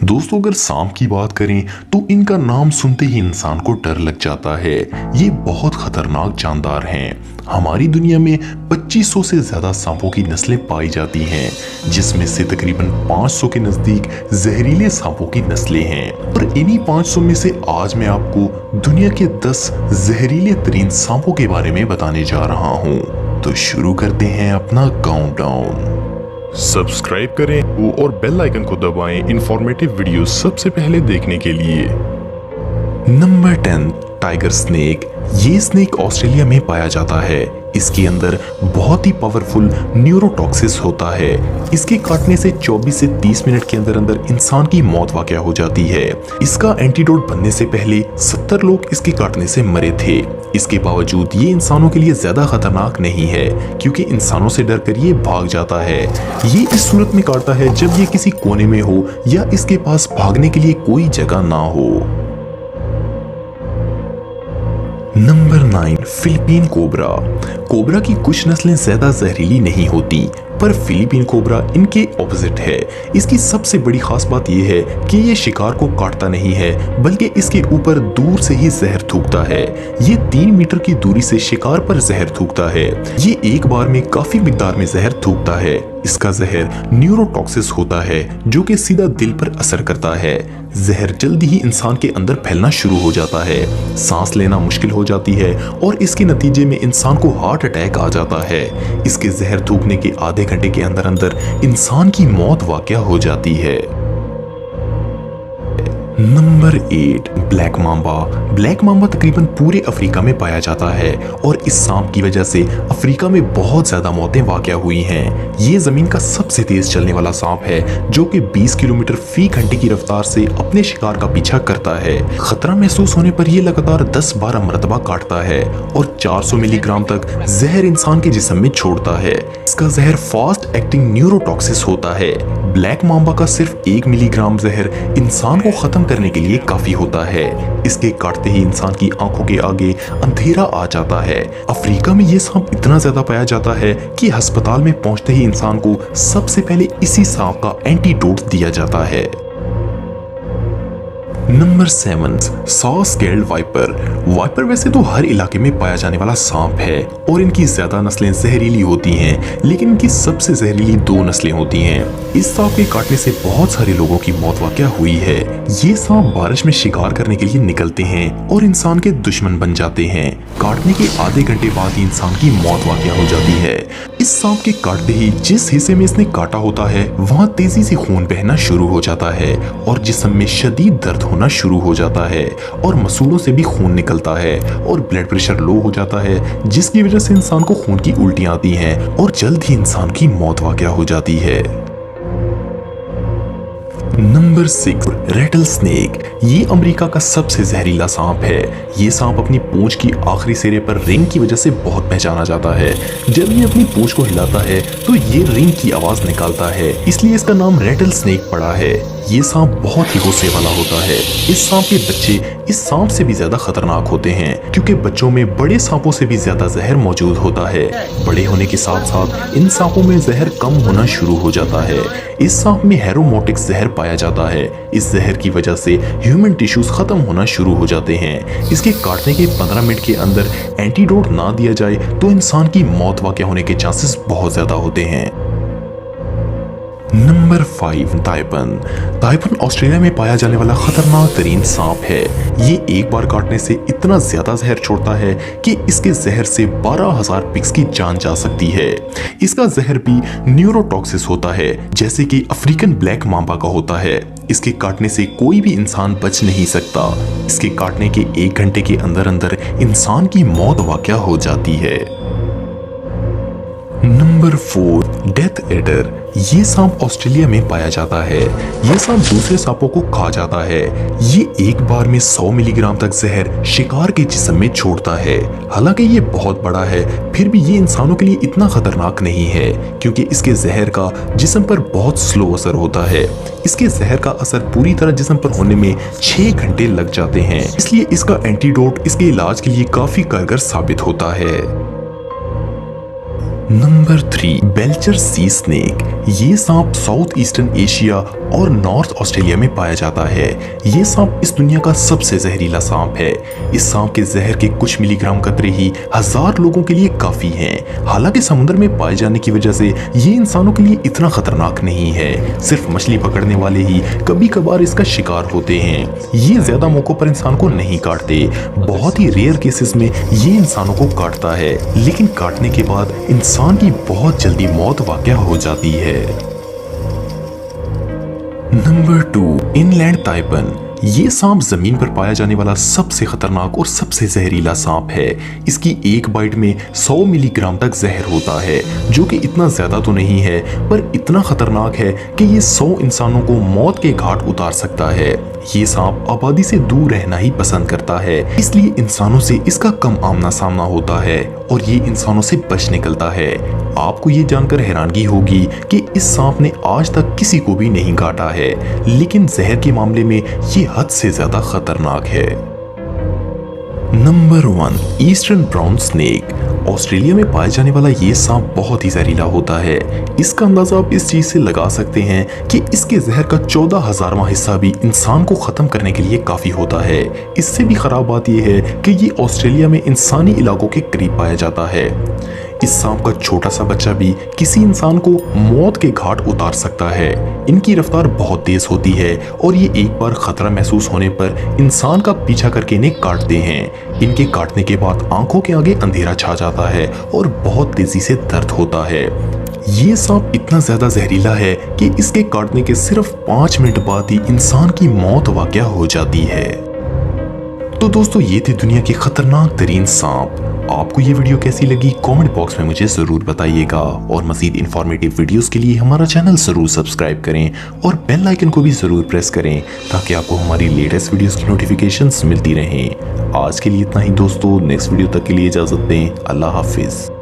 दोस्तों, अगर सांप की बात करें तो इनका नाम सुनते ही इंसान को डर लग जाता है। ये बहुत खतरनाक जानदार हैं। हमारी दुनिया में 2500 से ज्यादा सांपों की नस्लें पाई जाती हैं, जिसमें से तकरीबन 500 के नजदीक जहरीले सांपों की नस्लें हैं। और इन्हीं 500 में से आज मैं आपको दुनिया के 10 जहरीले तरीन सांपों के बारे में बताने जा रहा हूँ। तो शुरू करते हैं अपना काउंटडाउन। सब्सक्राइब करें और बेल आइकन को दबाएं इंफॉर्मेटिव वीडियो सबसे पहले देखने के लिए। Number 10, tiger snake. ये स्नेक ऑस्ट्रेलिया में पाया जाता है। इसके अंदर बहुत ही पावरफुल न्यूरोटॉक्सिस होता है। इसके काटने से 24 से 30 मिनट के अंदर अंदर इंसान की मौत वाक़या हो जाती है। इसका एंटीडोट बनने से पहले 70 लोग इसके काटने से मरे थे। इसके बावजूद ये इंसानों के लिए ज्यादा खतरनाक नहीं है, क्योंकि इंसानों से डरकर ये भाग जाता है। ये इस सूरत में काटता है जब ये किसी कोने में हो या इसके पास भागने के लिए कोई जगह ना हो। Number 9, Philippine cobra. कोबरा की कुछ नस्लें ज्यादा जहरीली नहीं होती, पर फिलीपीन कोबरा इनके ऑपोजिट है। इसकी सबसे बड़ी खास बात यह है कि ये शिकार को काटता नहीं है, बल्कि इसके ऊपर दूर से ही जहर थूकता है। ये 3 मीटर की दूरी से शिकार पर जहर थूकता है। ये एक बार में काफी मिकदार में जहर थूकता है। इसका जहर न्यूरोटॉक्सिस होता है, जो कि सीधा दिल पर असर करता है। जहर जल्दी ही इंसान के अंदर फैलना शुरू हो जाता है। सांस लेना मुश्किल हो जाती है और इसके नतीजे में इंसान को हार्ट अटैक आ जाता है। इसके जहर थूकने के आधे घंटे के अंदर अंदर इंसान की मौत वाक़या हो जाती है। Number 8, black Mamba. Black Mamba तकरीबन पूरे अफ्रीका में पाया जाता है और इस सांप की वजह से अफ्रीका में बहुत ज्यादा मौतें वाक़या हुई हैं। ये जमीन का सबसे तेज चलने वाला सांप है, जो कि 20 किलोमीटर फी घंटे की रफ्तार से अपने शिकार का पीछा करता है। खतरा महसूस होने पर यह लगातार 10-12 मरतबा काटता है और 400 मिलीग्राम तक जहर इंसान के जिस्म में छोड़ता है। इसका जहर फास्ट एक्टिंग न्यूरोटॉक्सिस होता है। ब्लैक मांबा का सिर्फ 1 मिलीग्राम जहर इंसान को खत्म करने के लिए काफी होता है। इसके काटते ही इंसान की आंखों के आगे अंधेरा आ जाता है। अफ्रीका में ये सांप इतना ज्यादा पाया जाता है कि अस्पताल में पहुंचते ही इंसान को सबसे पहले इसी सांप का एंटीडोट दिया जाता है। Number 7, saw scaled viper. Viper वैसे तो हर इलाके में पाया जाने वाला सांप है और इनकी ज्यादा नस्लें जहरीली होती हैं, लेकिन इनकी सबसे जहरीली 2 नस्लें होती हैं। इस सांप के काटने से बहुत सारे लोगों की मौत वाक़या हुई है। ये सांप बारिश में शिकार करने के लिए निकलते हैं और इंसान के दुश्मन बन जाते हैं। काटने के आधे घंटे बाद ही इंसान की मौत वाक़या हो जाती है। इस सांप के काटते ही जिस हिस्से में इसने काटा होता है वहाँ तेजी से खून बहना शुरू हो जाता है और जिस्म में शदीद दर्द होना शुरू हो जाता है और मसूड़ों से भी खून निकलता है और ब्लड प्रेशर लो हो जाता है, जिसकी वजह से इंसान को खून की उल्टियां आती हैं और जल्द ही इंसान की मौत वाक़या हो जाती है। Number 6, Ratle snake. ये अमेरिका का सबसे जहरीला सांप है। ये सांप अपनी पूंछ की आखिरी सिरे पर रिंग की वजह से बहुत पहचाना जाता है। जब ये अपनी पूंछ को हिलाता है तो ये रिंग की आवाज निकालता है, इसलिए इसका नाम रेटल स्नेक पड़ा है। ये सांप बहुत ही गुस्से वाला होता है। इस सांप के बच्चे इस सांप से भी ज्यादा खतरनाक होते हैं, क्योंकि बच्चों में बड़े सांपों से भी ज्यादा जहर मौजूद होता है। बड़े होने के साथ साथ इन सांपों में जहर कम होना शुरू हो जाता है। इस सांप में हेरोमोटिक जहर पाया जाता है। इस जहर की वजह से ह्यूमन टिश्यूज खत्म होना शुरू हो जाते हैं। इसके काटने के 15 मिनट के अंदर एंटीडोट ना दिया जाए तो इंसान की मौत वाक़या होने के चांसेस बहुत ज्यादा होते हैं। Number 5, taipan. ताइपन ऑस्ट्रेलिया में पाया जाने वाला खतरनाक तरीन सांप है। ये एक बार काटने से इतना ज्यादा जहर छोड़ता है कि इसके जहर से 12,000 पिग्स की जान जा सकती है। इसका जहर भी न्यूरोटॉक्सिस होता है, जैसे कि अफ्रीकन ब्लैक मांबा का होता है। इसके काटने से कोई भी इंसान बच नहीं सकता। इसके काटने के 1 घंटे के अंदर अंदर इंसान की मौत वाक़या हो जाती है। Number 4, death adder. ये सांप ऑस्ट्रेलिया में पाया जाता है। ये सांप दूसरे सांपों को खा जाता है। ये एक बार में 100 मिलीग्राम तक जहर शिकार के जिस्म में छोड़ता है। हालांकि ये बहुत बड़ा है, फिर भी ये इंसानों के लिए इतना खतरनाक नहीं है, क्योंकि इसके जहर का जिस्म पर बहुत स्लो असर होता है। इसके जहर का असर पूरी तरह जिस्म पर होने में 6 घंटे लग जाते हैं, इसलिए इसका एंटीडोट इसके इलाज के लिए काफी कारगर साबित होता है। नंबर 3, बेल्चर सी स्नेक। ये सांप साउथ ईस्टर्न एशिया और नॉर्थ ऑस्ट्रेलिया में पाया जाता है। ये सांप इस दुनिया का सबसे जहरीला सांप है। इस सांप के जहर के कुछ मिलीग्राम कतरे ही 1000 लोगों के लिए काफी हैं। हालांकि समुद्र में पाए जाने की वजह से ये इंसानों के लिए इतना खतरनाक नहीं है। सिर्फ मछली पकड़ने वाले ही कभी कभार इसका शिकार होते हैं। ये ज्यादा मौकों पर इंसान को नहीं काटते। बहुत ही रेयर केसेस में ये इंसानों को काटता है, लेकिन काटने के बाद इंसान की बहुत जल्दी मौत वाक़या हो जाती है। Number 2, inland taipan. ये सांप जमीन पर पाया जाने वाला सबसे खतरनाक और सबसे जहरीला सांप है। इसकी एक बाइट में 100 मिलीग्राम तक जहर होता है, जो कि इतना ज्यादा तो नहीं है, पर इतना खतरनाक है कि ये 100 इंसानों को मौत के घाट उतार सकता है। ये सांप आबादी से दूर रहना ही पसंद करता है, इसलिए इंसानों से इसका कम आमना सामना होता है और ये इंसानों से बच निकलता है। आपको ये जानकर हैरानगी होगी कि इस सांप ने आज तक किसी को भी नहीं काटा है, लेकिन जहर के मामले में ये हद से ज्यादा खतरनाक है। Number 1, eastern brown snake. Australia में पाए जाने वाला ये सांप बहुत ही जहरीला होता है। इसका अंदाजा आप इस चीज से लगा सकते हैं कि इसके जहर का 14,000वां हिस्सा भी इंसान को खत्म करने के लिए काफी होता है। इससे भी खराब बात यह है कि ये ऑस्ट्रेलिया में इंसानी इलाकों के करीब पाया जाता है। इस सांप का छोटा सा बच्चा भी किसी इंसान को मौत के घाट उतार सकता है। इनकी रफ्तार बहुत तेज होती है और ये एक बार खतरा महसूस होने पर इंसान का पीछा करके इन्हें काटते हैं। इनके काटने के बाद आंखों के आगे अंधेरा छा जाता है और बहुत तेजी से दर्द होता है। ये सांप इतना ज्यादा जहरीला है कि इसके काटने के सिर्फ 5 मिनट बाद ही इंसान की मौत वाक़या हो जाती है। तो दोस्तों, ये थे दुनिया के खतरनाक तरीन सांप। आपको ये वीडियो कैसी लगी कमेंट बॉक्स में मुझे जरूर बताइएगा और मजीद इंफॉर्मेटिव वीडियोस के लिए हमारा चैनल जरूर सब्सक्राइब करें और बेल आइकन को भी जरूर प्रेस करें ताकि आपको हमारी लेटेस्ट वीडियोस की नोटिफिकेशंस मिलती रहें। आज के लिए इतना ही दोस्तों, नेक्स्ट वीडियो तक के लिए इजाजत दें। अल्लाह हाफिज।